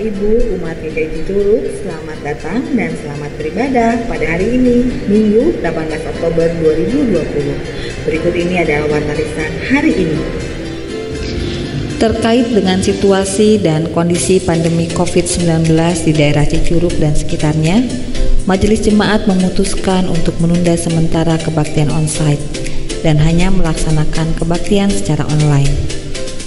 Bapak Ibu umat GKI Cicurug, selamat datang dan selamat beribadah pada hari ini, Minggu 18 Oktober 2020. Berikut ini adalah warta lisan hari ini. Terkait dengan situasi dan kondisi pandemi COVID-19 di daerah Cicurug dan sekitarnya, Majelis Jemaat memutuskan untuk menunda sementara kebaktian onsite dan hanya melaksanakan kebaktian secara online.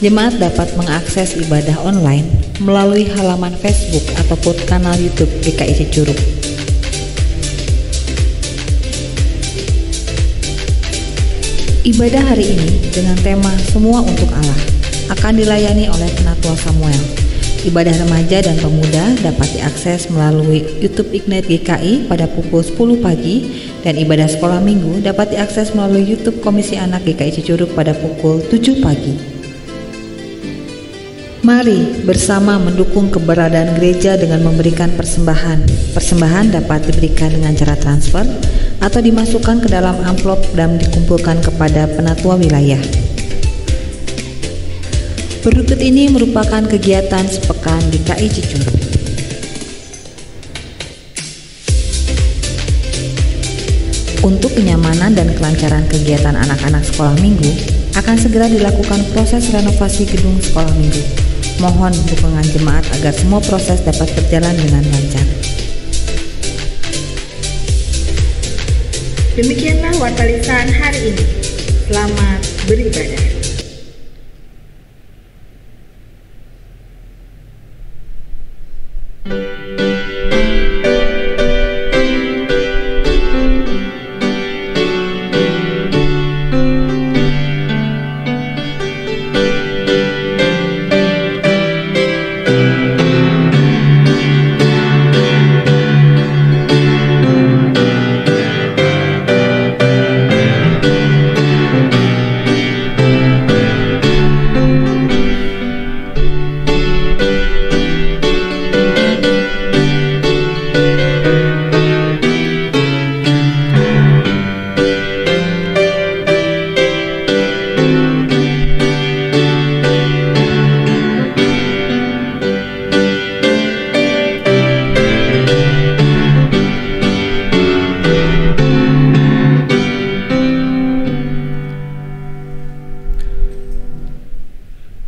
Jemaat dapat mengakses ibadah online melalui halaman Facebook ataupun kanal YouTube GKI Cicurug. Ibadah hari ini dengan tema Semua untuk Allah akan dilayani oleh Penatua Samuel. Ibadah remaja dan pemuda dapat diakses melalui YouTube Ignite GKI pada pukul 10 pagi dan ibadah sekolah minggu dapat diakses melalui YouTube Komisi Anak GKI Cicurug pada pukul 7 pagi. Mari bersama mendukung keberadaan gereja dengan memberikan persembahan. Persembahan dapat diberikan dengan cara transfer atau dimasukkan ke dalam amplop dan dikumpulkan kepada penatua wilayah. Berikut ini merupakan kegiatan sepekan GKI Cicurug. Untuk kenyamanan dan kelancaran kegiatan anak-anak sekolah minggu, akan segera dilakukan proses renovasi gedung sekolah minggu. Mohon dukungan jemaat agar semua proses dapat berjalan dengan lancar. Demikianlah warta lisan hari ini. Selamat beribadah.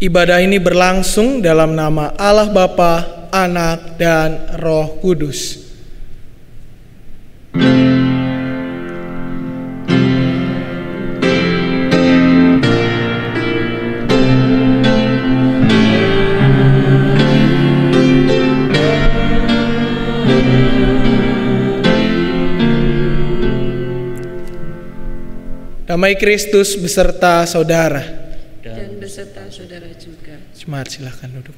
Ibadah ini berlangsung dalam nama Allah Bapa, Anak, dan Roh Kudus. Damai Kristus beserta saudara. Dan beserta saudara juga. Jemaat silakan duduk.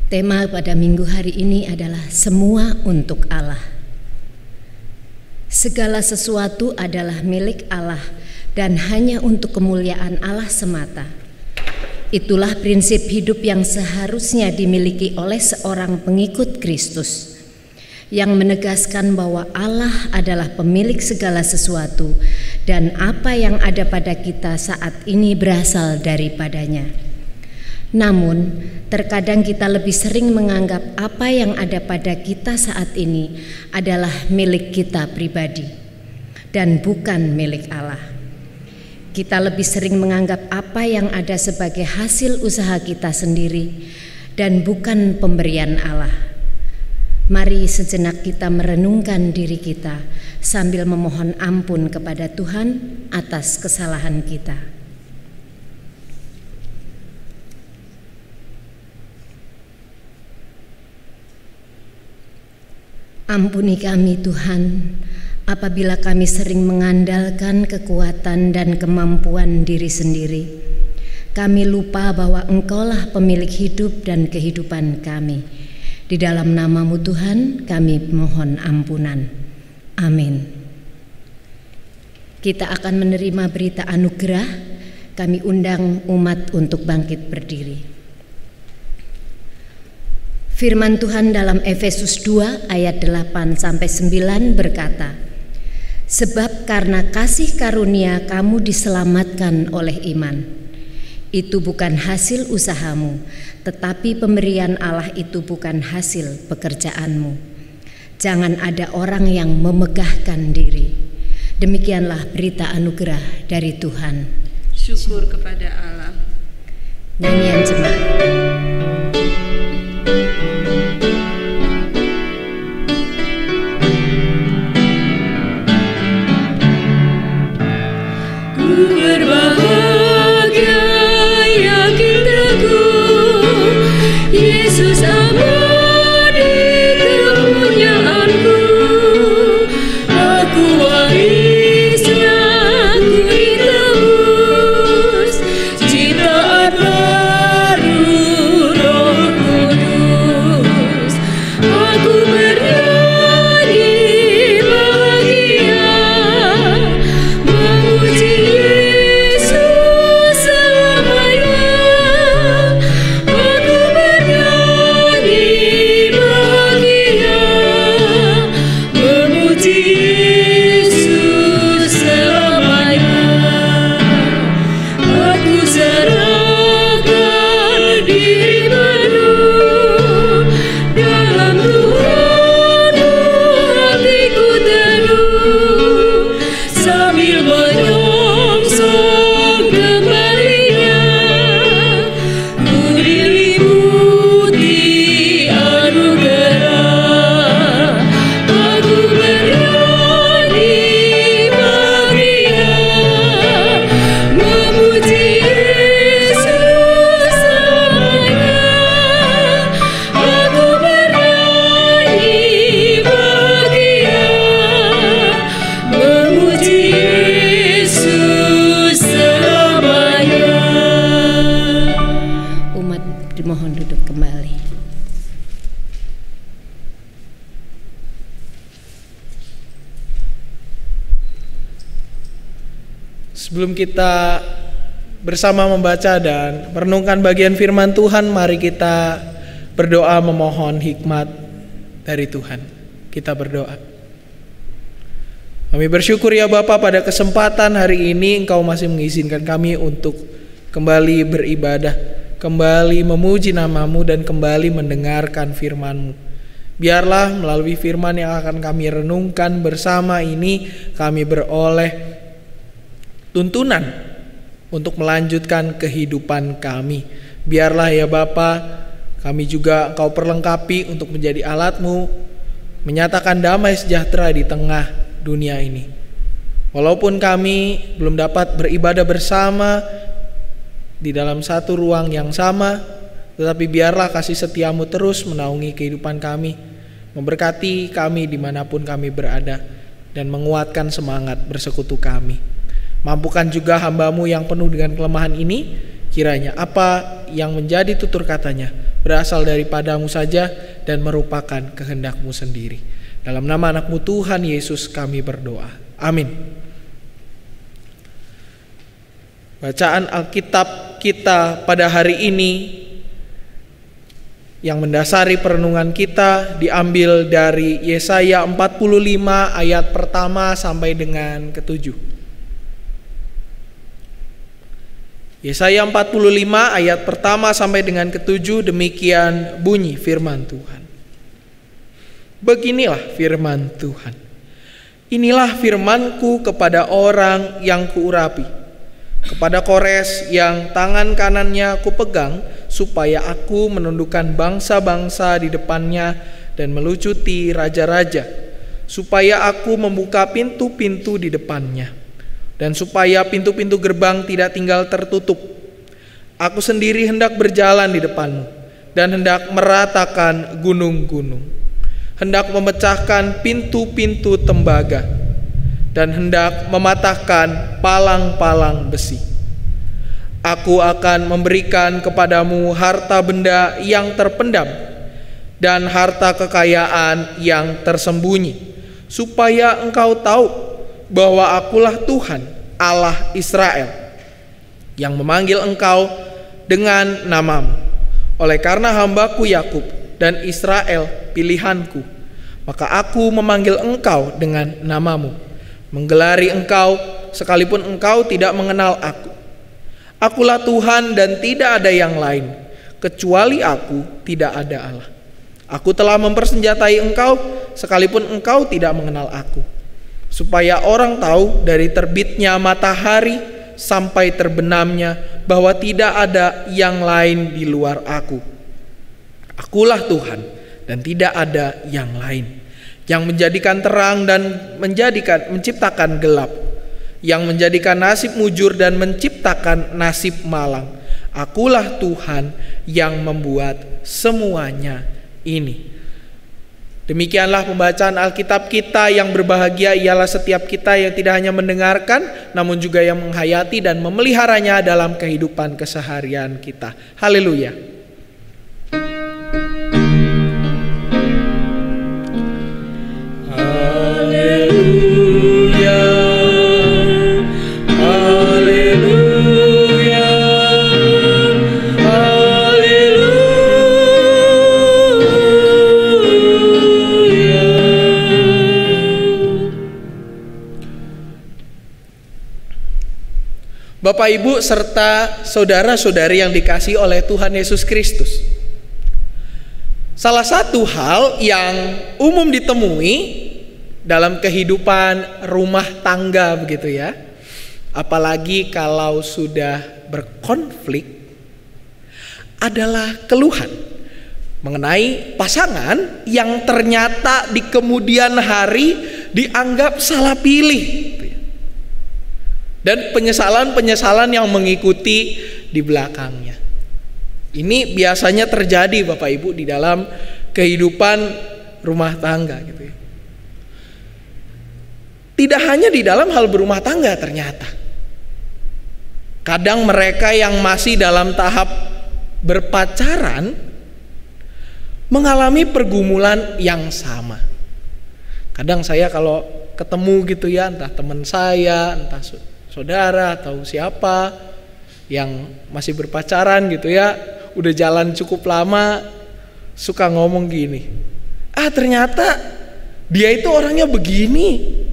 Tema pada minggu hari ini adalah semua untuk Allah. Segala sesuatu adalah milik Allah dan hanya untuk kemuliaan Allah semata. Itulah prinsip hidup yang seharusnya dimiliki oleh seorang pengikut Kristus, yang menegaskan bahwa Allah adalah pemilik segala sesuatu dan apa yang ada pada kita saat ini berasal daripadanya. Namun, terkadang kita lebih sering menganggap apa yang ada pada kita saat ini adalah milik kita pribadi dan bukan milik Allah. Kita lebih sering menganggap apa yang ada sebagai hasil usaha kita sendiri dan bukan pemberian Allah. Mari sejenak kita merenungkan diri kita sambil memohon ampun kepada Tuhan atas kesalahan kita. Ampuni kami Tuhan, apabila kami sering mengandalkan kekuatan dan kemampuan diri sendiri. Kami lupa bahwa Engkaulah pemilik hidup dan kehidupan kami. Di dalam nama-Mu Tuhan kami mohon ampunan. Amin. Kita akan menerima berita anugerah. Kami undang umat untuk bangkit berdiri. Firman Tuhan dalam Efesus 2 ayat 8-9 berkata, Sebab karena kasih karunia kamu diselamatkan oleh iman. itu bukan hasil usahamu, tetapi pemberian Allah itu bukan hasil pekerjaanmu. Jangan ada orang yang memegahkan diri. Demikianlah berita anugerah dari Tuhan. Syukur kepada Allah. Nyanyian jemaat. Berbahagia, yakin teguh, Yesus abadi kepunyaanku. Aku warisnya, ku ditebus, ciptaan baru Roh Kudus. Aku bernyanyi bahagia, memuji Yesus selamanya. Aku bernyanyi bahagia, memuji Yesus selamanya. Aku serahkan diri penuh, dalam Tuhanmu hatiku teduh, sambil menyongsong kembalinya. Ku diliputi anugerah, aku bernyanyi bahagia, memuji Yesus selamanya. Aku bernyanyi bahagia, memuji Yesus selamanya. Umat dimohon duduk kembali. Sebelum kita bersama membaca dan merenungkan bagian firman Tuhan, mari kita berdoa memohon hikmat dari Tuhan. Kita berdoa. Kami bersyukur ya Bapa, pada kesempatan hari ini Engkau masih mengizinkan kami untuk kembali beribadah, kembali memuji nama-Mu, dan kembali mendengarkan firman-Mu. Biarlah melalui firman yang akan kami renungkan bersama ini, kami beroleh tuntunan untuk melanjutkan kehidupan kami. Biarlah ya Bapa, kami juga Engkau perlengkapi untuk menjadi alat-Mu, menyatakan damai sejahtera di tengah dunia ini. Walaupun kami belum dapat beribadah bersama di dalam satu ruang yang sama, tetapi biarlah kasih setia-Mu terus menaungi kehidupan kami, memberkati kami dimanapun kami berada, dan menguatkan semangat bersekutu kami. Mampukan juga hamba-Mu yang penuh dengan kelemahan ini, kiranya apa yang menjadi tutur katanya berasal daripada-Mu saja dan merupakan kehendak-Mu sendiri. Dalam nama anak-Mu Tuhan Yesus kami berdoa. Amin. Bacaan Alkitab kita pada hari ini yang mendasari perenungan kita diambil dari Yesaya 45 ayat pertama sampai dengan ke-7. Yesaya 45 ayat pertama sampai dengan ke-7, demikian bunyi firman Tuhan. Beginilah firman Tuhan. Inilah firman-Ku kepada orang yang kuurapi, kepada Kores yang tangan kanannya kupegang, supaya aku menundukkan bangsa-bangsa di depannya dan melucuti raja-raja, supaya aku membuka pintu-pintu di depannya, dan supaya pintu-pintu gerbang tidak tinggal tertutup. Aku sendiri hendak berjalan di depanmu, dan hendak meratakan gunung-gunung, hendak memecahkan pintu-pintu tembaga, dan hendak mematahkan palang-palang besi. Aku akan memberikan kepadamu harta benda yang terpendam dan harta kekayaan yang tersembunyi, supaya engkau tahu bahwa akulah Tuhan Allah Israel, yang memanggil engkau dengan namamu. Oleh karena hamba-Ku Yakub dan Israel pilihanku, maka aku memanggil engkau dengan namamu, menggelari engkau sekalipun engkau tidak mengenal aku. Akulah Tuhan dan tidak ada yang lain. Kecuali aku tidak ada Allah. Aku telah mempersenjatai engkau sekalipun engkau tidak mengenal aku. Supaya orang tahu dari terbitnya matahari sampai terbenamnya bahwa tidak ada yang lain di luar aku. Akulah Tuhan dan tidak ada yang lain, yang menjadikan terang dan menciptakan gelap, yang menjadikan nasib mujur dan menciptakan nasib malang. Akulah Tuhan yang membuat semuanya ini. Demikianlah pembacaan Alkitab kita. Yang berbahagia ialah setiap kita yang tidak hanya mendengarkan, namun juga yang menghayati dan memeliharanya dalam kehidupan keseharian kita. Haleluya. Haleluya. Haleluya. Bapak, Ibu, serta saudara-saudari yang dikasihi oleh Tuhan Yesus Kristus. Salah satu hal yang umum ditemui dalam kehidupan rumah tangga begitu ya, apalagi kalau sudah berkonflik, adalah keluhan mengenai pasangan yang ternyata di kemudian hari dianggap salah pilih. Dan penyesalan-penyesalan yang mengikuti di belakangnya. Ini biasanya terjadi Bapak Ibu di dalam kehidupan rumah tangga gitu ya. Tidak hanya di dalam hal berumah tangga ternyata. Kadang mereka yang masih dalam tahap berpacaran mengalami pergumulan yang sama. Kadang saya kalau ketemu gitu ya, entah teman saya, entah saudara atau siapa yang masih berpacaran gitu ya, udah jalan cukup lama, suka ngomong gini, ternyata dia itu orangnya begini,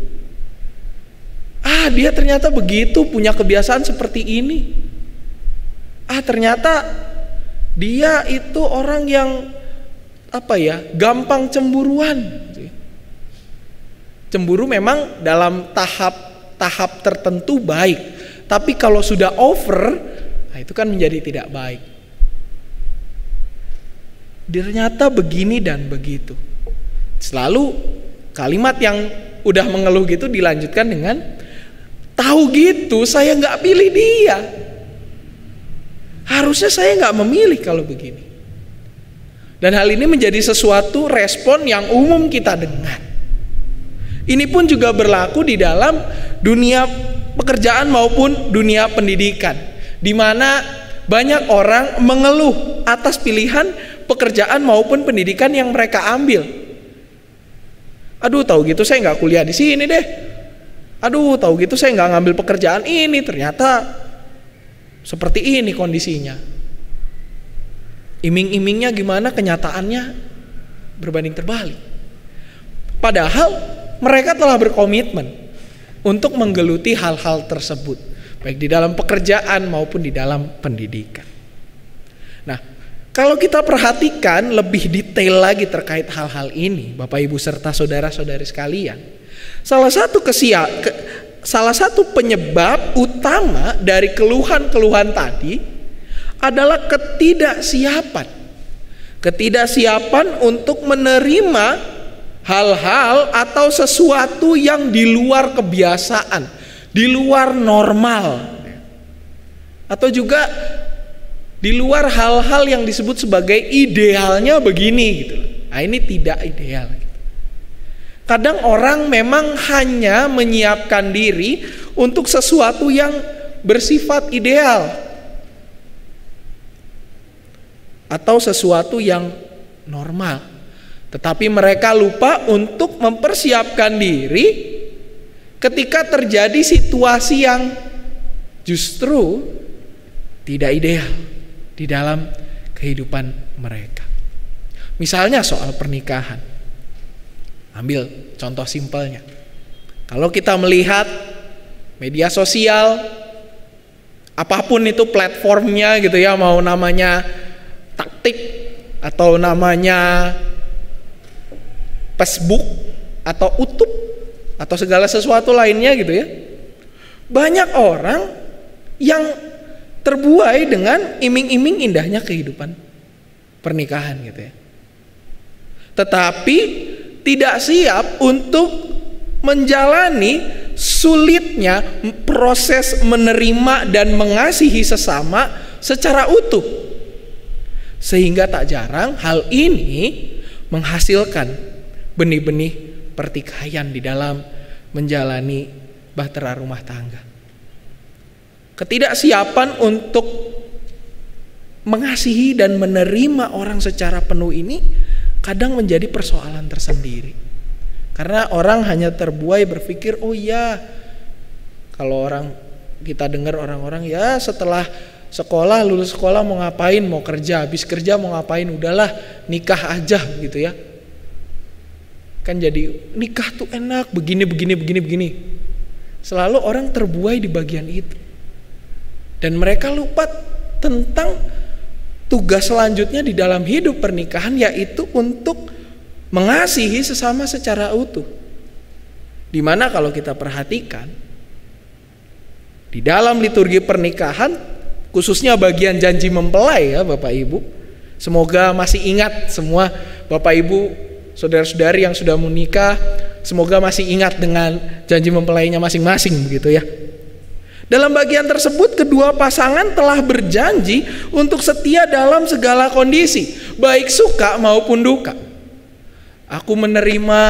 dia ternyata begitu, punya kebiasaan seperti ini, ternyata dia itu orang yang gampang cemburuan. Cemburu memang dalam tahap tertentu baik, tapi kalau sudah over, itu kan menjadi tidak baik. Ternyata begini dan begitu. Selalu kalimat yang udah mengeluh gitu dilanjutkan dengan, tahu gitu saya nggak pilih dia, harusnya saya nggak memilih kalau begini. Dan hal ini menjadi sesuatu respon yang umum kita dengar. Ini pun juga berlaku di dalam dunia pekerjaan maupun dunia pendidikan, di mana banyak orang mengeluh atas pilihan pekerjaan maupun pendidikan yang mereka ambil. Aduh, tahu gitu saya nggak kuliah di sini deh. Aduh, tahu gitu saya nggak ngambil pekerjaan ini, ternyata seperti ini kondisinya. Iming-imingnya gimana, kenyataannya berbanding terbalik. Padahal mereka telah berkomitmen untuk menggeluti hal-hal tersebut, baik di dalam pekerjaan maupun di dalam pendidikan. Nah, kalau kita perhatikan lebih detail lagi terkait hal-hal ini, Bapak Ibu serta saudara-saudari sekalian, salah satu penyebab utama dari keluhan-keluhan tadi adalah ketidaksiapan untuk menerima hal-hal atau sesuatu yang di luar kebiasaan, di luar normal, atau juga di luar hal-hal yang disebut sebagai idealnya begini gitu. Nah, ini tidak ideal. Kadang orang memang hanya menyiapkan diri untuk sesuatu yang bersifat ideal atau sesuatu yang normal. Tetapi mereka lupa untuk mempersiapkan diri ketika terjadi situasi yang justru tidak ideal di dalam kehidupan mereka. Misalnya soal pernikahan. Ambil contoh simpelnya. Kalau kita melihat media sosial, apapun itu platformnya gitu ya, mau namanya taktik atau namanya Facebook atau YouTube atau segala sesuatu lainnya gitu ya. Banyak orang yang terbuai dengan iming-iming indahnya kehidupan pernikahan gitu ya. Tetapi tidak siap untuk menjalani sulitnya proses menerima dan mengasihi sesama secara utuh. Sehingga tak jarang hal ini menghasilkan benih-benih pertikaian di dalam menjalani bahtera rumah tangga. Ketidaksiapan untuk mengasihi dan menerima orang secara penuh ini kadang menjadi persoalan tersendiri. Karena orang hanya terbuai berpikir, oh ya, kalau kita dengar orang-orang ya setelah sekolah, lulus sekolah mau ngapain, mau kerja, habis kerja mau ngapain, udahlah nikah aja gitu ya. Kan jadi nikah tuh enak, begini. Selalu orang terbuai di bagian itu. Dan mereka lupa tentang tugas selanjutnya di dalam hidup pernikahan, yaitu untuk mengasihi sesama secara utuh. Dimana kalau kita perhatikan di dalam liturgi pernikahan, khususnya bagian janji mempelai ya Bapak Ibu, semoga masih ingat semua Bapak Ibu saudara-saudari yang sudah menikah, semoga masih ingat dengan janji mempelainya masing-masing begitu ya. Dalam bagian tersebut kedua pasangan telah berjanji untuk setia dalam segala kondisi, baik suka maupun duka. Aku menerima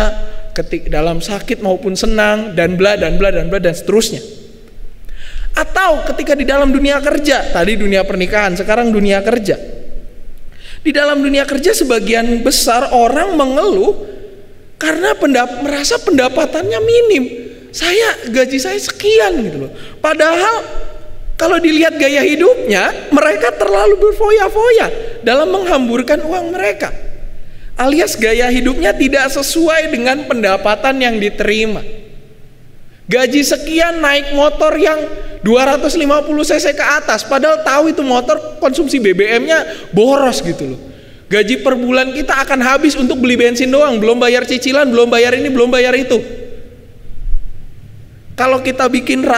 dalam sakit maupun senang dan bla dan seterusnya. Atau ketika di dalam dunia kerja, tadi dunia pernikahan, sekarang dunia kerja. Di dalam dunia kerja sebagian besar orang mengeluh karena merasa pendapatannya minim. Gaji saya sekian gitu loh. Padahal kalau dilihat gaya hidupnya, mereka terlalu berfoya-foya dalam menghamburkan uang mereka. Alias gaya hidupnya tidak sesuai dengan pendapatan yang diterima. Gaji sekian naik motor yang 250 cc ke atas, padahal tahu itu motor konsumsi BBM-nya boros gitu loh. Gaji per bulan kita akan habis untuk beli bensin doang, belum bayar cicilan, belum bayar ini, belum bayar itu. Kalau kita bikin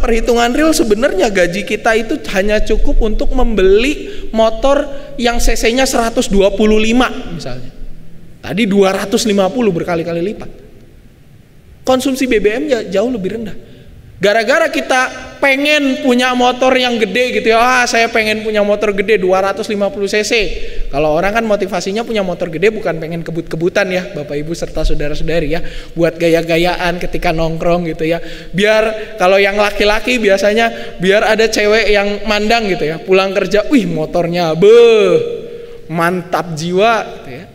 perhitungan real, sebenarnya gaji kita itu hanya cukup untuk membeli motor yang cc-nya 125 misalnya. Tadi 250 berkali-kali lipat. Konsumsi BBM jauh lebih rendah. Gara-gara kita pengen punya motor yang gede gitu ya, saya pengen punya motor gede 250 cc. Kalau orang kan motivasinya punya motor gede bukan pengen kebut-kebutan ya Bapak Ibu serta saudara-saudari ya, buat gaya-gayaan ketika nongkrong gitu ya. Biar kalau yang laki-laki biasanya biar ada cewek yang mandang gitu ya, pulang kerja, wih motornya mantap jiwa gitu ya.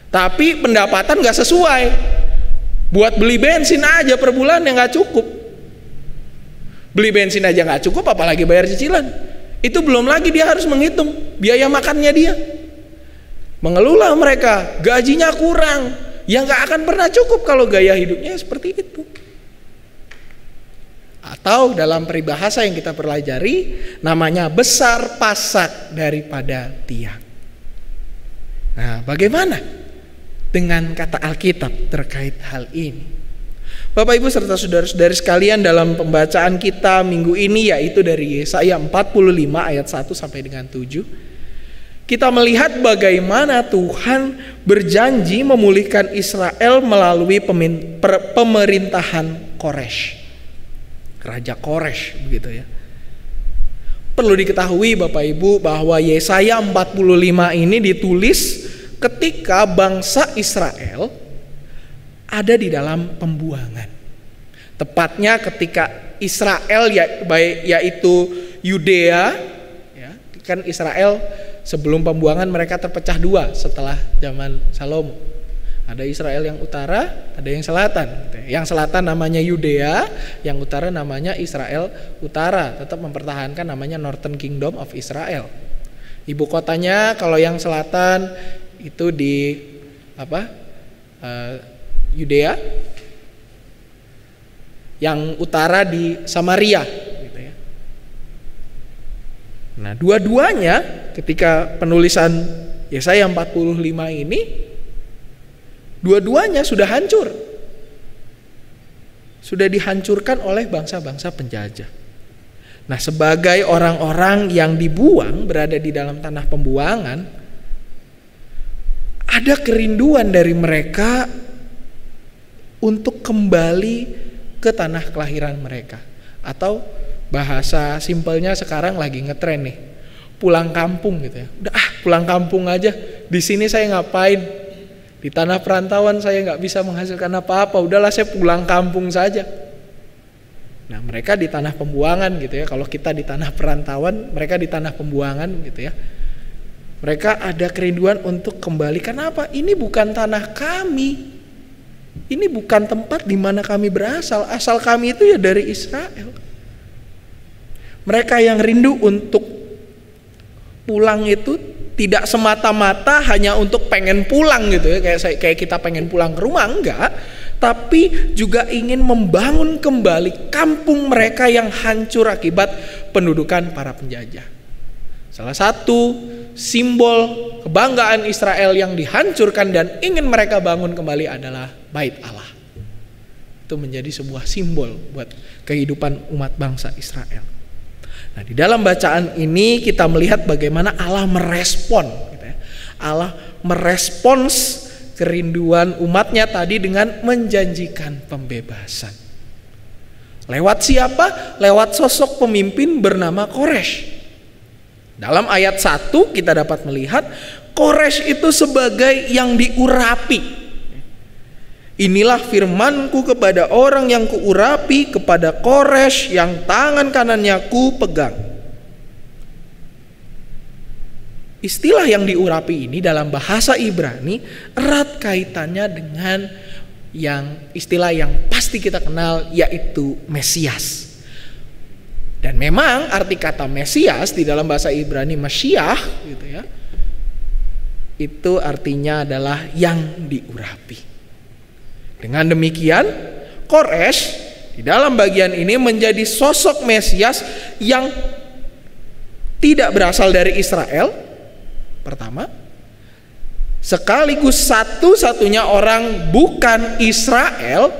Tapi pendapatan gak sesuai. Buat beli bensin aja per bulan yang gak cukup. Beli bensin aja gak cukup, apalagi bayar cicilan. Itu belum lagi dia harus menghitung biaya makannya dia. Mengeluhlah mereka, gajinya kurang, yang gak akan pernah cukup kalau gaya hidupnya seperti itu. Atau dalam peribahasa yang kita pelajari, namanya besar pasak daripada tiang. Nah, bagaimana dengan kata Alkitab terkait hal ini? Bapak Ibu serta saudara-saudari sekalian, dalam pembacaan kita minggu ini yaitu dari Yesaya 45 ayat 1 sampai dengan 7, kita melihat bagaimana Tuhan berjanji memulihkan Israel melalui pemerintahan Koresh, Raja Koresh begitu ya. Perlu diketahui Bapak Ibu bahwa Yesaya 45 ini ditulis ketika bangsa Israel ada di dalam pembuangan. Tepatnya ketika Israel yaitu Yudea ya, kan Israel sebelum pembuangan mereka terpecah dua setelah zaman Salomo. Ada Israel yang utara, ada yang selatan. Yang selatan namanya Yudea, yang utara namanya Israel Utara, tetap mempertahankan namanya Northern Kingdom of Israel. Ibu kotanya kalau yang selatan itu di Yudea, yang utara di Samaria gitu ya. Nah, dua-duanya ketika penulisan Yesaya 45 ini, dua-duanya sudah hancur. Sudah dihancurkan oleh bangsa-bangsa penjajah. Nah, sebagai orang-orang yang dibuang, berada di dalam tanah pembuangan, ada kerinduan dari mereka untuk kembali ke tanah kelahiran mereka. Atau bahasa simpelnya sekarang lagi ngetren nih, pulang kampung gitu ya. Udah pulang kampung aja, di sini saya ngapain? Di tanah perantauan saya nggak bisa menghasilkan apa-apa, udahlah saya pulang kampung saja. Nah, mereka di tanah pembuangan gitu ya. Kalau kita di tanah perantauan, mereka di tanah pembuangan gitu ya. Mereka ada kerinduan untuk kembali. Kenapa? Ini bukan tanah kami. Ini bukan tempat di mana kami berasal. Asal kami itu ya dari Israel. Mereka yang rindu untuk pulang itu tidak semata-mata hanya untuk pengen pulang gitu ya, kayak kita pengen pulang ke rumah, enggak, tapi juga ingin membangun kembali kampung mereka yang hancur akibat pendudukan para penjajah. Salah satu simbol kebanggaan Israel yang dihancurkan dan ingin mereka bangun kembali adalah Bait Allah. Itu menjadi sebuah simbol buat kehidupan umat bangsa Israel. Nah, di dalam bacaan ini kita melihat bagaimana Allah merespon gitu ya. Allah merespons kerinduan umatnya tadi dengan menjanjikan pembebasan. Lewat siapa? Lewat sosok pemimpin bernama Koresh. Dalam ayat 1 kita dapat melihat Koresh itu sebagai yang diurapi. Inilah firmanku kepada orang yang kuurapi, kepada Koresh yang tangan kanannya ku pegang. Istilah yang diurapi ini dalam bahasa Ibrani erat kaitannya dengan istilah yang pasti kita kenal, yaitu Mesias. Dan memang arti kata Mesias di dalam bahasa Ibrani Mashiach gitu ya, itu artinya adalah yang diurapi. Dengan demikian, Koresh di dalam bagian ini menjadi sosok Mesias yang tidak berasal dari Israel, pertama, sekaligus satu-satunya orang bukan Israel,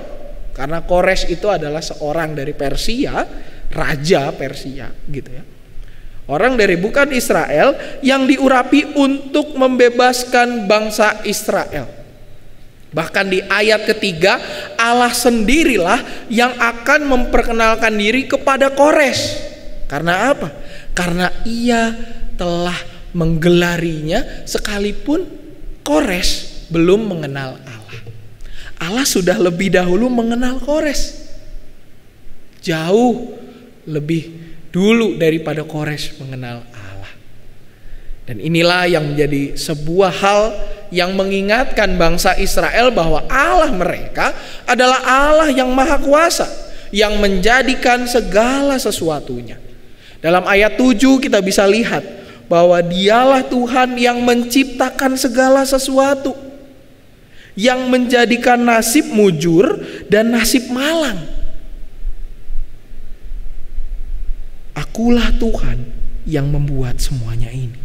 karena Koresh itu adalah seorang dari Persia, raja Persia gitu ya. Orang dari bukan Israel yang diurapi untuk membebaskan bangsa Israel. Bahkan di ayat ketiga, Allah sendirilah yang akan memperkenalkan diri kepada Koresh. Karena apa? Karena ia telah menggelarinya sekalipun Koresh belum mengenal Allah. Allah sudah lebih dahulu mengenal Koresh. Jauh lebih dulu daripada Koresh mengenal Allah. Dan inilah yang menjadi sebuah hal yang mengingatkan bangsa Israel bahwa Allah mereka adalah Allah yang maha kuasa, yang menjadikan segala sesuatunya. Dalam ayat 7 kita bisa lihat bahwa dialah Tuhan yang menciptakan segala sesuatu, yang menjadikan nasib mujur dan nasib malang. Akulah Tuhan yang membuat semuanya ini.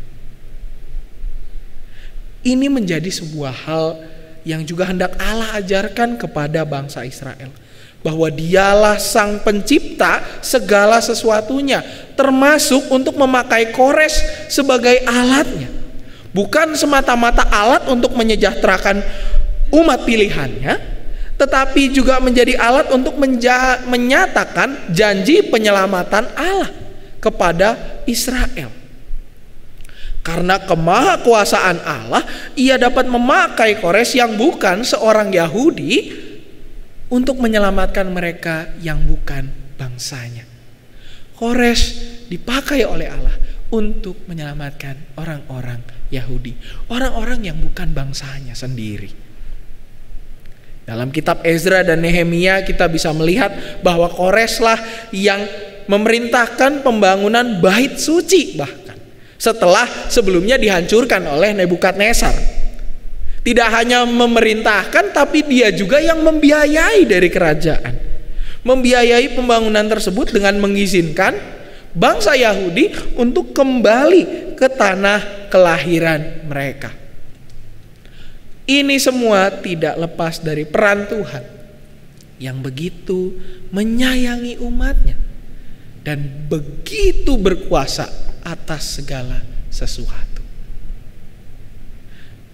Ini menjadi sebuah hal yang juga hendak Allah ajarkan kepada bangsa Israel, bahwa dialah sang pencipta segala sesuatunya, termasuk untuk memakai Koresh sebagai alatnya. Bukan semata-mata alat untuk menyejahterakan umat pilihannya, tetapi juga menjadi alat untuk menyatakan janji penyelamatan Allah kepada Israel. Karena kemahakuasaan Allah, ia dapat memakai Koresh yang bukan seorang Yahudi untuk menyelamatkan mereka yang bukan bangsanya. Koresh dipakai oleh Allah untuk menyelamatkan orang-orang Yahudi, orang-orang yang bukan bangsanya sendiri. Dalam kitab Ezra dan Nehemia kita bisa melihat bahwa Koreshlah yang memerintahkan pembangunan bait suci, bahkan setelah sebelumnya dihancurkan oleh Nebukadnezar. Tidak hanya memerintahkan, tapi dia juga yang membiayai dari kerajaan. Membiayai pembangunan tersebut dengan mengizinkan bangsa Yahudi untuk kembali ke tanah kelahiran mereka. Ini semua tidak lepas dari peran Tuhan yang begitu menyayangi umatnya dan begitu berkuasa atas segala sesuatu.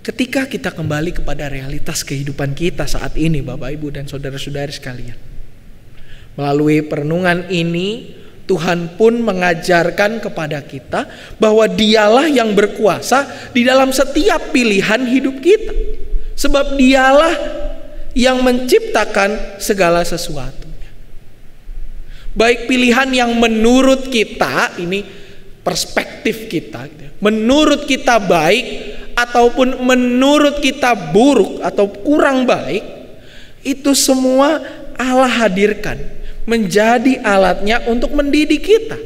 Ketika kita kembali kepada realitas kehidupan kita saat ini, Bapak, Ibu, dan saudara-saudari sekalian, melalui perenungan ini Tuhan pun mengajarkan kepada kita bahwa Dialah yang berkuasa di dalam setiap pilihan hidup kita. Sebab Dialah yang menciptakan segala sesuatunya. Baik pilihan yang menurut kita, ini perspektif kita, menurut kita baik ataupun menurut kita buruk atau kurang baik, itu semua Allah hadirkan menjadi alatnya untuk mendidik kita.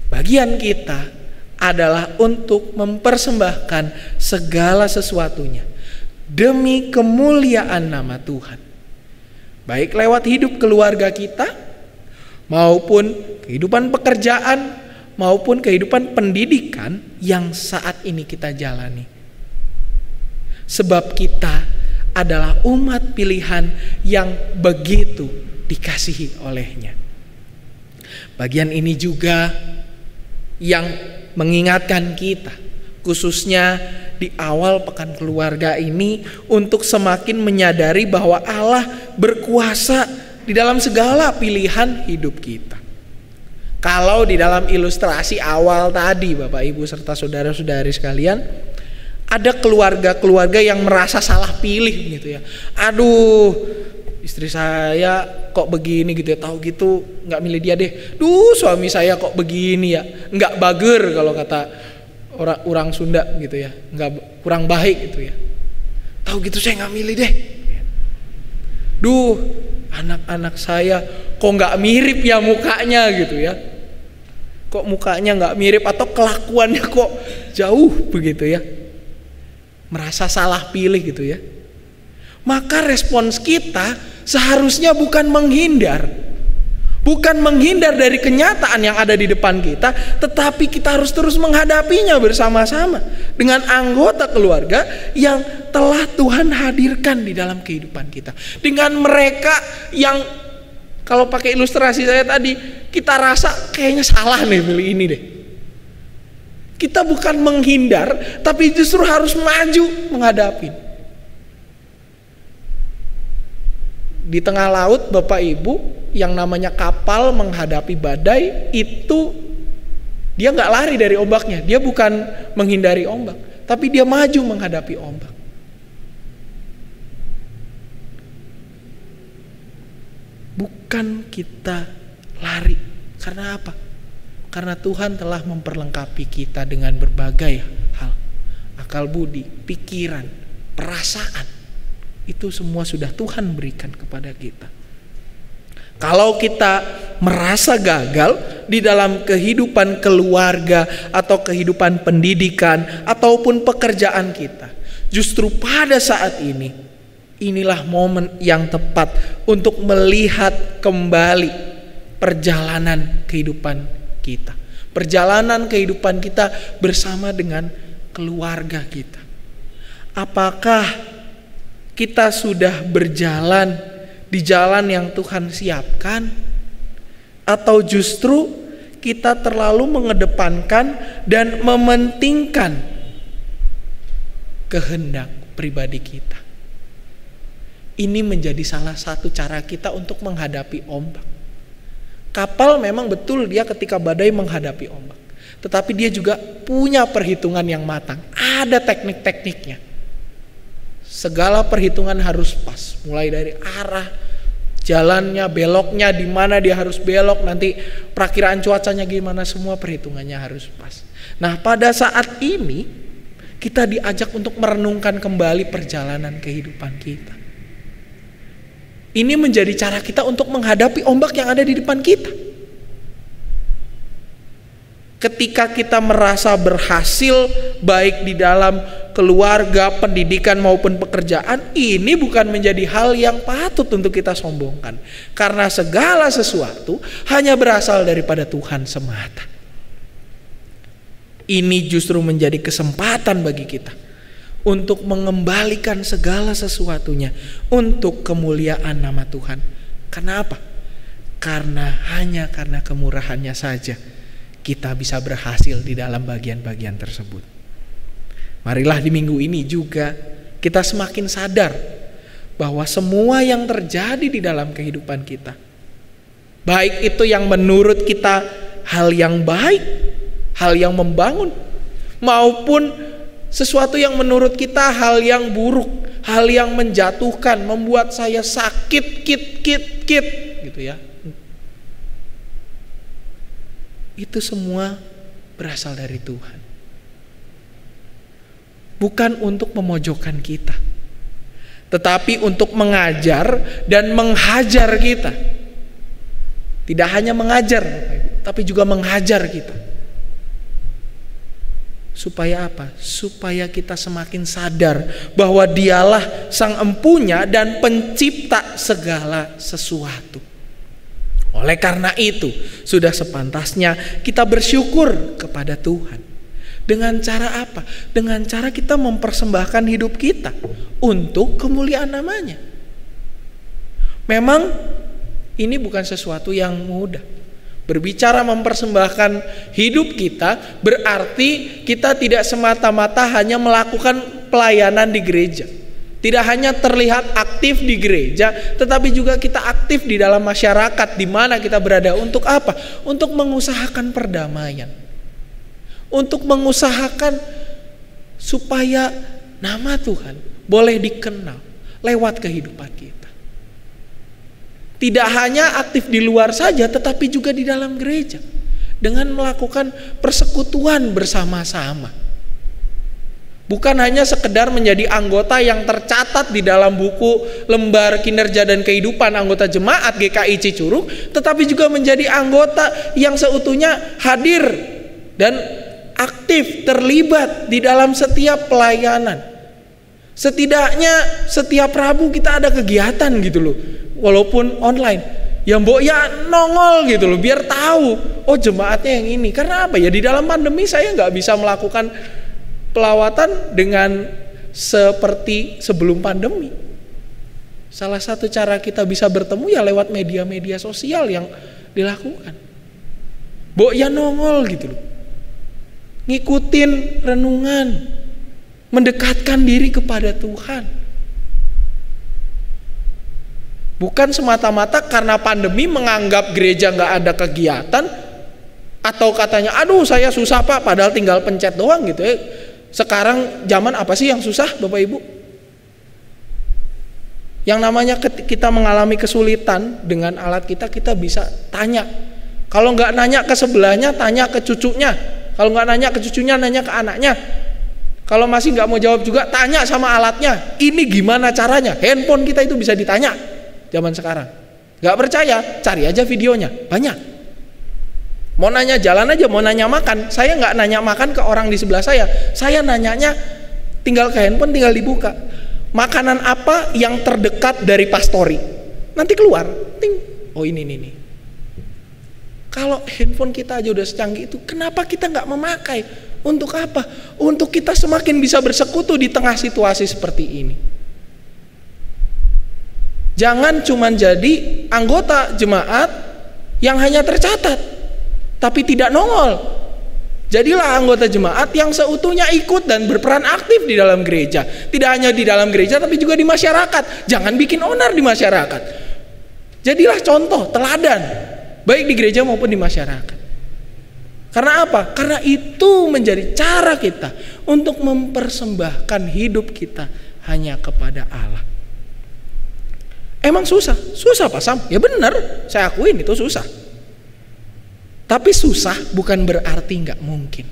Bagian kita adalah untuk mempersembahkan segala sesuatunya demi kemuliaan nama Tuhan. Baik lewat hidup keluarga kita, maupun kehidupan pekerjaan, maupun kehidupan pendidikan yang saat ini kita jalani. Sebab kita adalah umat pilihan yang begitu dikasihi olehnya. Bagian ini juga yang mengingatkan kita, khususnya di awal pekan keluarga ini, untuk semakin menyadari bahwa Allah berkuasa di dalam segala pilihan hidup kita. Kalau di dalam ilustrasi awal tadi, Bapak, Ibu, serta saudara-saudari sekalian, ada keluarga-keluarga yang merasa salah pilih gitu ya. Aduh, istri saya kok begini gitu ya, tahu gitu nggak milih dia deh. Duh, suami saya kok begini ya, nggak bager kalau kata orang Sunda gitu ya, nggak, kurang baik gitu ya. Tahu gitu saya nggak milih deh. Duh, anak-anak saya kok nggak mirip ya mukanya gitu ya. Kok mukanya nggak mirip atau kelakuannya kok jauh begitu ya. Merasa salah pilih gitu ya. Maka respons kita seharusnya bukan menghindar. Bukan menghindar dari kenyataan yang ada di depan kita, tetapi kita harus terus menghadapinya bersama-sama dengan anggota keluarga yang telah Tuhan hadirkan di dalam kehidupan kita. Dengan mereka yang, kalau pakai ilustrasi saya tadi, kita rasa kayaknya salah nih pilih ini deh. Kita bukan menghindar, tapi justru harus maju menghadapi. Di tengah laut, Bapak Ibu, yang namanya kapal menghadapi badai, itu dia nggak lari dari ombaknya. Dia bukan menghindari ombak, tapi dia maju menghadapi ombak. Bukan kita lari. Karena apa? Karena Tuhan telah memperlengkapi kita dengan berbagai hal. Akal budi, pikiran, perasaan. Itu semua sudah Tuhan berikan kepada kita. Kalau kita merasa gagal di dalam kehidupan keluarga atau kehidupan pendidikan ataupun pekerjaan kita, justru pada saat ini, inilah momen yang tepat untuk melihat kembali perjalanan kehidupan kita. Perjalanan kehidupan kita bersama dengan keluarga kita. Apakah kita sudah berjalan di jalan yang Tuhan siapkan, atau justru kita terlalu mengedepankan dan mementingkan kehendak pribadi kita? Ini menjadi salah satu cara kita untuk menghadapi ombak. Kapal memang betul dia ketika badai menghadapi ombak, tetapi dia juga punya perhitungan yang matang. Ada teknik-tekniknya. Segala perhitungan harus pas, mulai dari arah jalannya, beloknya di mana dia harus belok, nanti perakiraan cuacanya gimana, semua perhitungannya harus pas. Nah, pada saat ini kita diajak untuk merenungkan kembali perjalanan kehidupan kita. Ini menjadi cara kita untuk menghadapi ombak yang ada di depan kita. Ketika kita merasa berhasil baik di dalam keluarga, pendidikan maupun pekerjaan, ini bukan menjadi hal yang patut untuk kita sombongkan. Karena segala sesuatu hanya berasal daripada Tuhan semata. Ini justru menjadi kesempatan bagi kita untuk mengembalikan segala sesuatunya untuk kemuliaan nama Tuhan. Karena apa? Hanya karena kemurahannya saja kita bisa berhasil di dalam bagian-bagian tersebut. Marilah di minggu ini juga kita semakin sadar bahwa semua yang terjadi di dalam kehidupan kita, baik itu yang menurut kita hal yang baik, hal yang membangun, maupun sesuatu yang menurut kita hal yang buruk, hal yang menjatuhkan, membuat saya sakit, gitu ya. Itu semua berasal dari Tuhan. Bukan untuk memojokkan kita, tetapi untuk mengajar dan menghajar kita. Tidak hanya mengajar, tapi juga menghajar kita. Supaya apa? Supaya kita semakin sadar bahwa Dialah Sang Empunya dan Pencipta segala sesuatu. Oleh karena itu, sudah sepantasnya kita bersyukur kepada Tuhan. Dengan cara apa? Dengan cara kita mempersembahkan hidup kita untuk kemuliaan namanya. Memang ini bukan sesuatu yang mudah. Berbicara mempersembahkan hidup kita berarti kita tidak semata-mata hanya melakukan pelayanan di gereja. Tidak hanya terlihat aktif di gereja, tetapi juga kita aktif di dalam masyarakat di mana kita berada. Untuk apa? Untuk mengusahakan perdamaian. Untuk mengusahakan supaya nama Tuhan boleh dikenal lewat kehidupan kita. Tidak hanya aktif di luar saja, tetapi juga di dalam gereja. Dengan melakukan persekutuan bersama-sama. Bukan hanya sekedar menjadi anggota yang tercatat di dalam buku lembar kinerja dan kehidupan anggota jemaat GKI Cicurug, tetapi juga menjadi anggota yang seutuhnya hadir dan aktif terlibat di dalam setiap pelayanan. Setidaknya setiap Rabu kita ada kegiatan gitu loh, walaupun online. Ya mbok ya nongol gitu loh, biar tahu oh jemaatnya yang ini. Karena apa ya, di dalam pandemi saya nggak bisa melakukan pelawatan dengan seperti sebelum pandemi. Salah satu cara kita bisa bertemu ya lewat media-media sosial yang dilakukan. Mbok ya nongol gitu loh, ngikutin renungan, mendekatkan diri kepada Tuhan. Bukan semata-mata karena pandemi menganggap gereja nggak ada kegiatan, atau katanya aduh saya susah Pak, padahal tinggal pencet doang gitu ya. Sekarang zaman apa sih yang susah Bapak Ibu? Yang namanya kita mengalami kesulitan dengan alat kita bisa tanya. Kalau nggak nanya ke sebelahnya, tanya ke cucunya. Kalau nggak nanya ke cucunya, nanya ke anaknya. Kalau masih nggak mau jawab juga, tanya sama alatnya. Ini gimana caranya? Handphone kita itu bisa ditanya zaman sekarang. Nggak percaya, cari aja videonya, banyak. Mau nanya jalan aja, mau nanya makan. Saya nggak nanya makan ke orang di sebelah saya. Saya nanyanya tinggal ke handphone, tinggal dibuka. Makanan apa yang terdekat dari pastori? Nanti keluar, ting. Oh ini. Kalau handphone kita aja udah secanggih itu, kenapa kita nggak memakai? Untuk apa? Untuk kita semakin bisa bersekutu di tengah situasi seperti ini. Jangan cuma jadi anggota jemaat yang hanya tercatat, tapi tidak nongol. Jadilah anggota jemaat yang seutuhnya ikut dan berperan aktif di dalam gereja. Tidak hanya di dalam gereja, tapi juga di masyarakat. Jangan bikin onar di masyarakat. Jadilah contoh, teladan, baik di gereja maupun di masyarakat. Karena apa? Karena itu menjadi cara kita untuk mempersembahkan hidup kita hanya kepada Allah. Emang susah? Susah Pak Sam? Ya benar, saya akuin itu susah. Tapi susah bukan berarti nggak mungkin.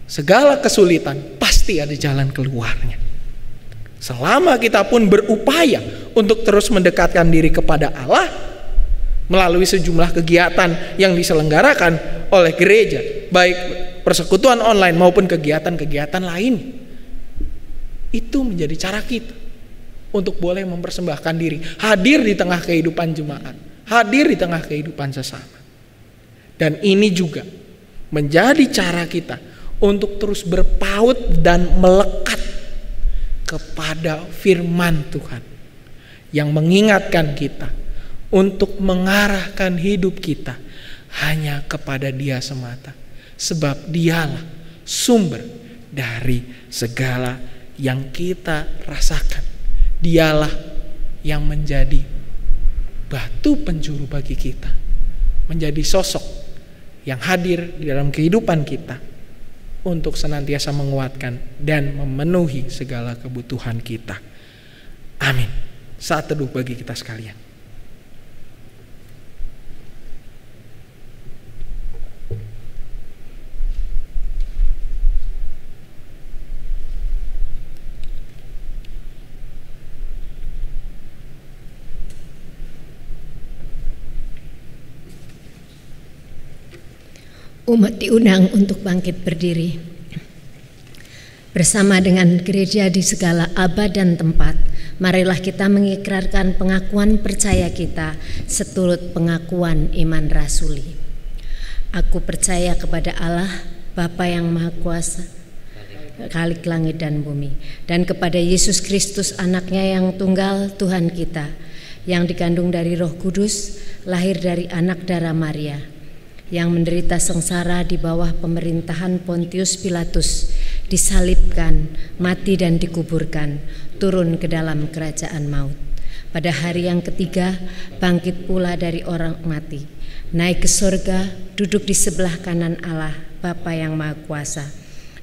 Segala kesulitan pasti ada jalan keluarnya. Selama kita pun berupaya untuk terus mendekatkan diri kepada Allah melalui sejumlah kegiatan yang diselenggarakan oleh gereja, baik persekutuan online maupun kegiatan-kegiatan lain. Itu menjadi cara kita untuk boleh mempersembahkan diri, hadir di tengah kehidupan jemaat, hadir di tengah kehidupan sesama. Dan ini juga menjadi cara kita untuk terus berpaut dan melekat kepada firman Tuhan yang mengingatkan kita untuk mengarahkan hidup kita hanya kepada Dia semata, sebab Dialah sumber dari segala yang kita rasakan. Dialah yang menjadi batu penjuru bagi kita, menjadi sosok yang hadir di dalam kehidupan kita untuk senantiasa menguatkan dan memenuhi segala kebutuhan kita. Amin. Saat teduh bagi kita sekalian. Umat diundang untuk bangkit berdiri. Bersama dengan gereja di segala abad dan tempat, marilah kita mengikrarkan pengakuan percaya kita seturut pengakuan iman rasuli. Aku percaya kepada Allah, Bapa yang Maha Kuasa, Khalik langit dan bumi, dan kepada Yesus Kristus anaknya yang tunggal Tuhan kita, yang dikandung dari Roh Kudus, lahir dari anak darah Maria, yang menderita sengsara di bawah pemerintahan Pontius Pilatus, disalibkan, mati dan dikuburkan, turun ke dalam kerajaan maut. Pada hari yang ketiga, bangkit pula dari orang mati, naik ke surga, duduk di sebelah kanan Allah, Bapa yang Maha Kuasa,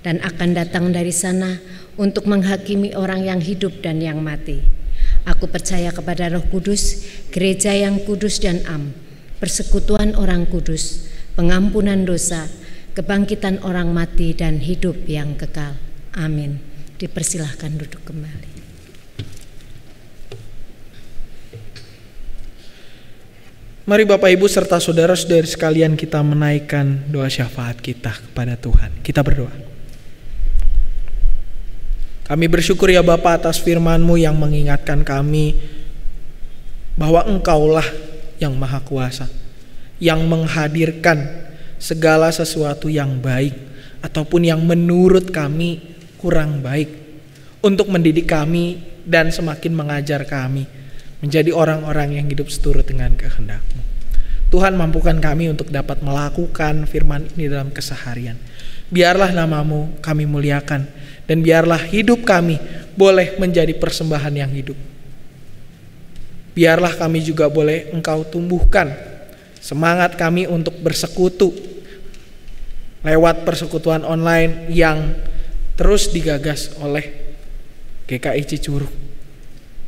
dan akan datang dari sana untuk menghakimi orang yang hidup dan yang mati. Aku percaya kepada Roh Kudus, gereja yang kudus dan am, persekutuan orang kudus, pengampunan dosa, kebangkitan orang mati dan hidup yang kekal. Amin. Dipersilahkan duduk kembali. Mari Bapak Ibu serta saudara-saudari sekalian kita menaikkan doa syafaat kita kepada Tuhan. Kita berdoa. Kami bersyukur ya Bapa atas firman-Mu yang mengingatkan kami bahwa Engkaulah yang Maha Kuasa, yang menghadirkan segala sesuatu yang baik ataupun yang menurut kami kurang baik untuk mendidik kami dan semakin mengajar kami menjadi orang-orang yang hidup seturut dengan kehendak-Mu. Tuhan, mampukan kami untuk dapat melakukan firman ini dalam keseharian. Biarlah nama-Mu kami muliakan, dan biarlah hidup kami boleh menjadi persembahan yang hidup. Biarlah kami juga boleh Engkau tumbuhkan semangat kami untuk bersekutu lewat persekutuan online yang terus digagas oleh GKI Cicurug.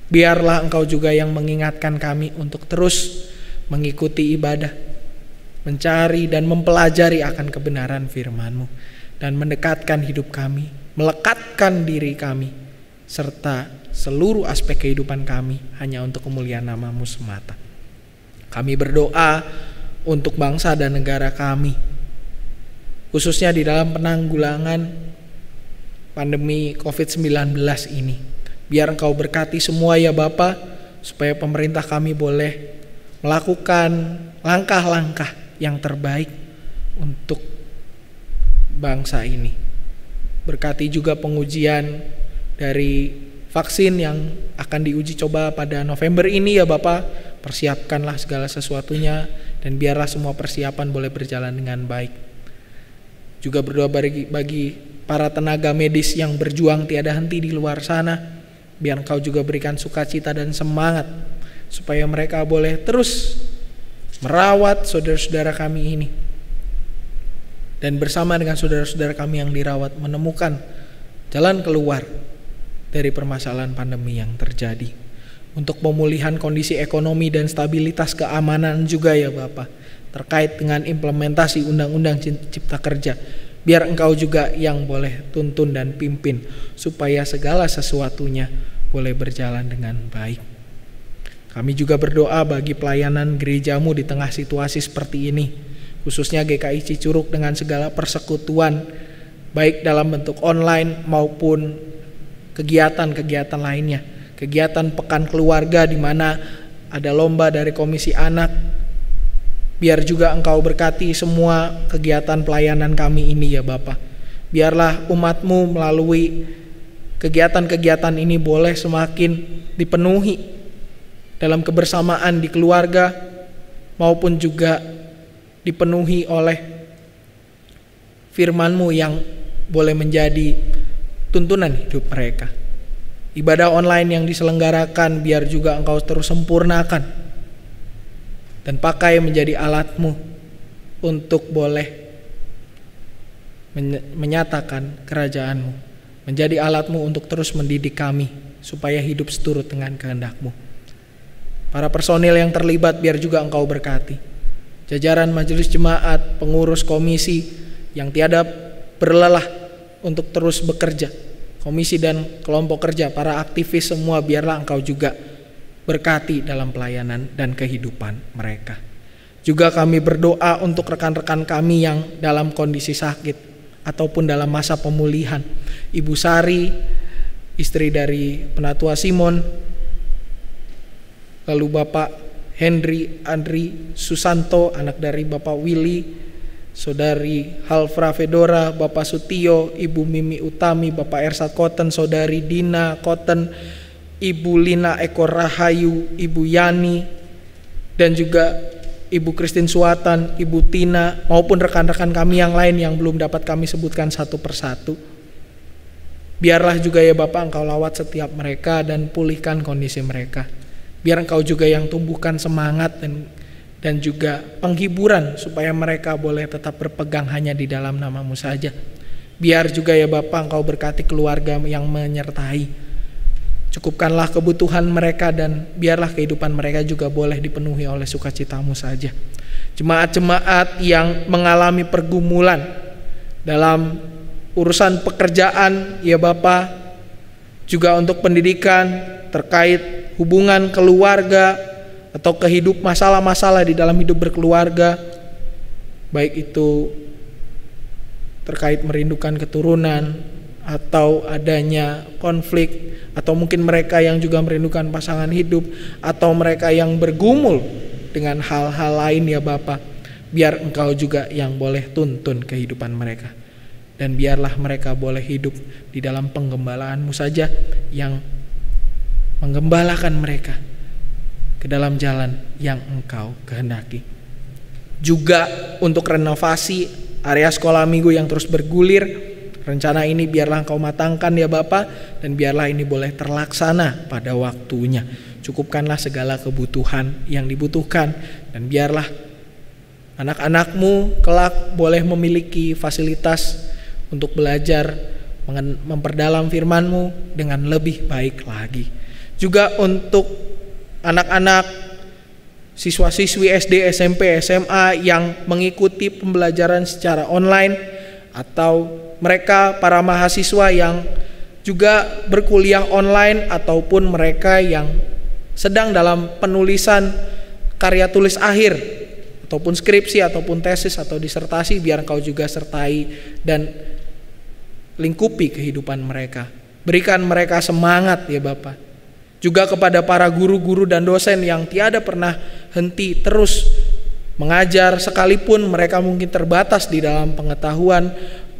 Biarlah Engkau juga yang mengingatkan kami untuk terus mengikuti ibadah, mencari dan mempelajari akan kebenaran firman-Mu, dan mendekatkan hidup kami, melekatkan diri kami, serta seluruh aspek kehidupan kami hanya untuk kemuliaan nama-Mu semata. Kami berdoa untuk bangsa dan negara kami, khususnya di dalam penanggulangan pandemi COVID-19 ini. Biar Engkau berkati semua ya Bapa, supaya pemerintah kami boleh melakukan langkah-langkah yang terbaik untuk bangsa ini. Berkati juga pengujian dari vaksin yang akan diuji coba pada November ini ya Bapa. Persiapkanlah segala sesuatunya, dan biarlah semua persiapan boleh berjalan dengan baik. Juga berdoa bagi para tenaga medis yang berjuang tiada henti di luar sana. Biar Engkau juga berikan sukacita dan semangat, supaya mereka boleh terus merawat saudara-saudara kami ini, dan bersama dengan saudara-saudara kami yang dirawat menemukan jalan keluar dari permasalahan pandemi yang terjadi. Untuk pemulihan kondisi ekonomi dan stabilitas keamanan juga ya Bapa, terkait dengan implementasi Undang-Undang Cipta Kerja. Biar Engkau juga yang boleh tuntun dan pimpin, supaya segala sesuatunya boleh berjalan dengan baik. Kami juga berdoa bagi pelayanan gereja-Mu di tengah situasi seperti ini, khususnya GKI Cicurug dengan segala persekutuan, baik dalam bentuk online maupun kegiatan-kegiatan lainnya. Kegiatan pekan keluarga di mana ada lomba dari Komisi Anak. Biar juga Engkau berkati semua kegiatan pelayanan kami ini ya Bapa. Biarlah umat-Mu melalui kegiatan-kegiatan ini boleh semakin dipenuhi dalam kebersamaan di keluarga maupun juga dipenuhi oleh firman-Mu yang boleh menjadi tuntunan hidup mereka. Ibadah online yang diselenggarakan biar juga Engkau terus sempurnakan dan pakai menjadi alat-Mu untuk boleh menyatakan kerajaan-Mu, menjadi alat-Mu untuk terus mendidik kami supaya hidup seturut dengan kehendak-Mu. Para personil yang terlibat biar juga Engkau berkati. Jajaran majelis jemaat, pengurus komisi yang tiada berlelah untuk terus bekerja. Komisi dan kelompok kerja, para aktivis semua biarlah Engkau juga berkati dalam pelayanan dan kehidupan mereka. Juga kami berdoa untuk rekan-rekan kami yang dalam kondisi sakit ataupun dalam masa pemulihan. Ibu Sari, istri dari Penatua Simon, lalu Bapak Henry Andri Susanto, anak dari Bapak Willy, Saudari Halfra Fedora, Bapak Sutio, Ibu Mimi Utami, Bapak Ersat Koten, Saudari Dina Koten, Ibu Lina Eko Rahayu, Ibu Yani, dan juga Ibu Christine Suatan, Ibu Tina, maupun rekan-rekan kami yang lain yang belum dapat kami sebutkan satu persatu. Biarlah juga ya Bapak Engkau lawat setiap mereka dan pulihkan kondisi mereka. Biar Engkau juga yang tumbuhkan semangat dan juga penghiburan supaya mereka boleh tetap berpegang hanya di dalam nama-Mu saja. Biar juga ya Bapa Engkau berkati keluarga yang menyertai. Cukupkanlah kebutuhan mereka dan biarlah kehidupan mereka juga boleh dipenuhi oleh sukacita-Mu saja. Jemaat-jemaat yang mengalami pergumulan dalam urusan pekerjaan ya Bapa, juga untuk pendidikan terkait hubungan keluarga atau masalah-masalah di dalam hidup berkeluarga, baik itu terkait merindukan keturunan atau adanya konflik, atau mungkin mereka yang juga merindukan pasangan hidup, atau mereka yang bergumul dengan hal-hal lain ya Bapa, biar Engkau juga yang boleh tuntun kehidupan mereka, dan biarlah mereka boleh hidup di dalam penggembalaan-Mu saja yang menggembalakan mereka ke dalam jalan yang Engkau kehendaki. Juga untuk renovasi area sekolah minggu yang terus bergulir, rencana ini biarlah Engkau matangkan ya Bapa, dan biarlah ini boleh terlaksana pada waktunya. Cukupkanlah segala kebutuhan yang dibutuhkan, dan biarlah anak-anak-Mu kelak boleh memiliki fasilitas untuk belajar memperdalam firman-Mu dengan lebih baik lagi. Juga untuk anak-anak siswa-siswi SD, SMP, SMA yang mengikuti pembelajaran secara online, atau mereka para mahasiswa yang juga berkuliah online, ataupun mereka yang sedang dalam penulisan karya tulis akhir ataupun skripsi ataupun tesis atau disertasi, biar Engkau juga sertai dan lingkupi kehidupan mereka. Berikan mereka semangat ya Bapa. Juga kepada para guru-guru dan dosen yang tiada pernah henti terus mengajar, sekalipun mereka mungkin terbatas di dalam pengetahuan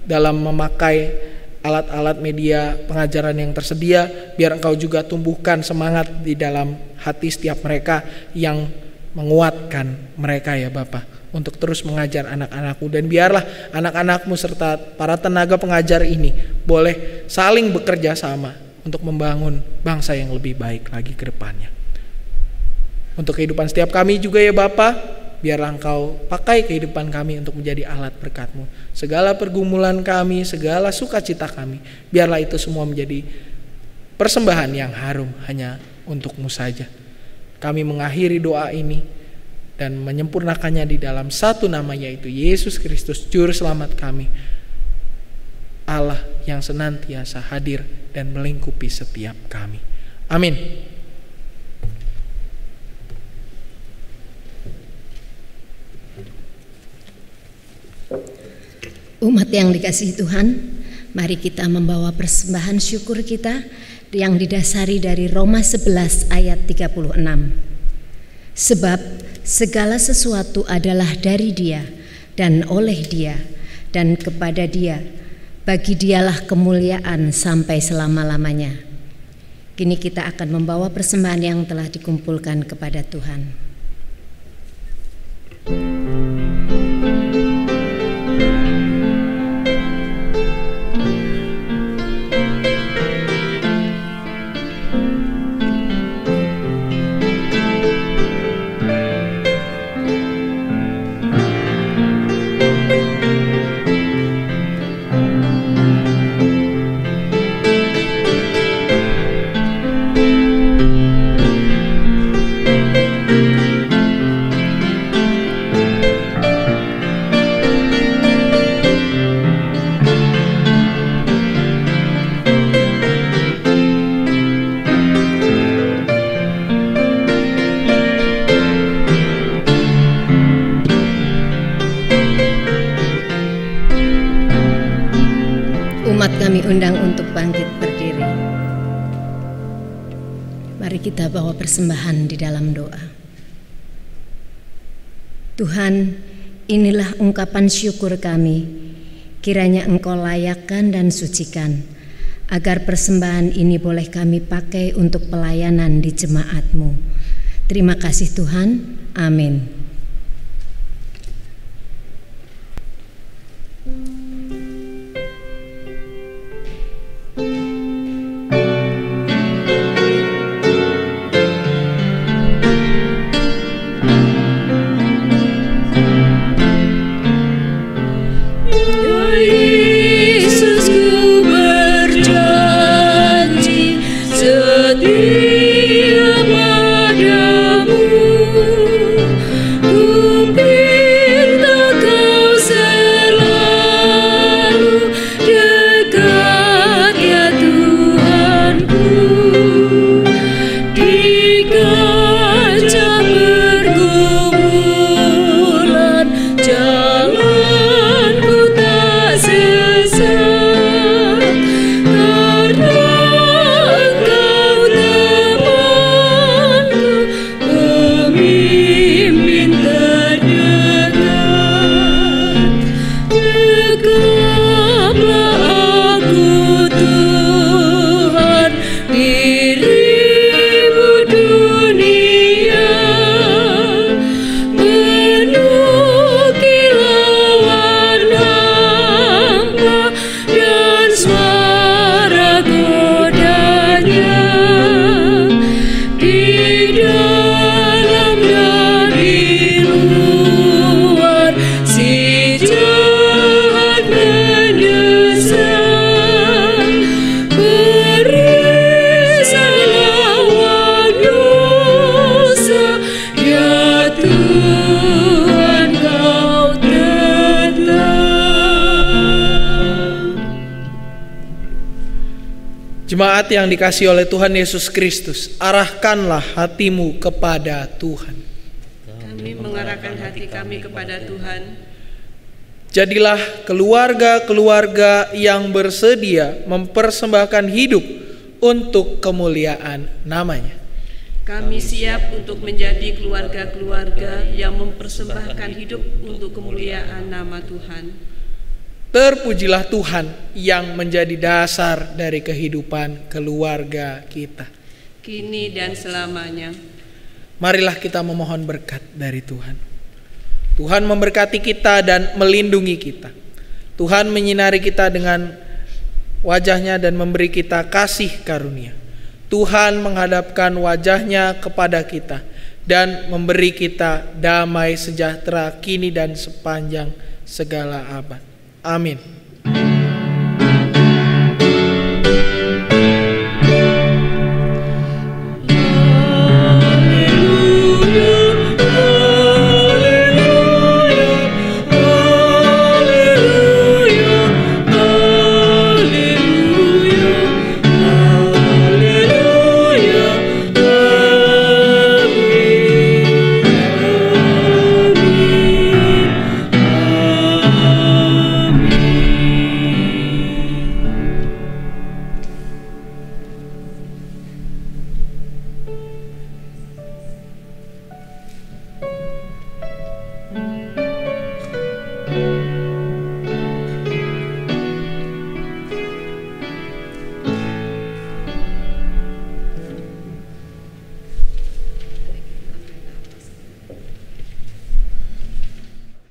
dalam memakai alat-alat media pengajaran yang tersedia, biar Engkau juga tumbuhkan semangat di dalam hati setiap mereka yang menguatkan mereka ya Bapa, untuk terus mengajar anak-anak-Mu, dan biarlah anak-anak-Mu serta para tenaga pengajar ini boleh saling bekerja sama untuk membangun bangsa yang lebih baik lagi ke depannya. Untuk kehidupan setiap kami juga ya Bapa, biarlah Engkau pakai kehidupan kami untuk menjadi alat berkat-Mu. Segala pergumulan kami, segala sukacita kami, biarlah itu semua menjadi persembahan yang harum hanya untuk-Mu saja. Kami mengakhiri doa ini dan menyempurnakannya di dalam satu nama, yaitu Yesus Kristus, Juru Selamat kami, Allah yang senantiasa hadir dan melingkupi setiap kami. Amin. Umat yang dikasihi Tuhan, mari kita membawa persembahan syukur kita yang didasari dari Roma 11 ayat 36. Sebab segala sesuatu adalah dari Dia dan oleh Dia dan kepada Dia. Bagi Dialah kemuliaan sampai selama-lamanya. Kini kita akan membawa persembahan yang telah dikumpulkan kepada Tuhan. Kami undang untuk bangkit berdiri. Mari kita bawa persembahan di dalam doa. Tuhan, inilah ungkapan syukur kami. Kiranya Engkau layakkan dan sucikan, agar persembahan ini boleh kami pakai untuk pelayanan di jemaat-Mu. Terima kasih Tuhan. Amin. Jemaat yang dikasihi oleh Tuhan Yesus Kristus, arahkanlah hatimu kepada Tuhan. Kami mengarahkan hati kami kepada Tuhan. Jadilah keluarga-keluarga yang bersedia mempersembahkan hidup untuk kemuliaan namanya. Kami siap untuk menjadi keluarga-keluarga yang mempersembahkan hidup untuk kemuliaan nama Tuhan. Terpujilah Tuhan yang menjadi dasar dari kehidupan keluarga kita, kini dan selamanya. Marilah kita memohon berkat dari Tuhan. Tuhan memberkati kita dan melindungi kita. Tuhan menyinari kita dengan wajah-Nya dan memberi kita kasih karunia. Tuhan menghadapkan wajah-Nya kepada kita dan memberi kita damai sejahtera kini dan sepanjang segala abad. Amin.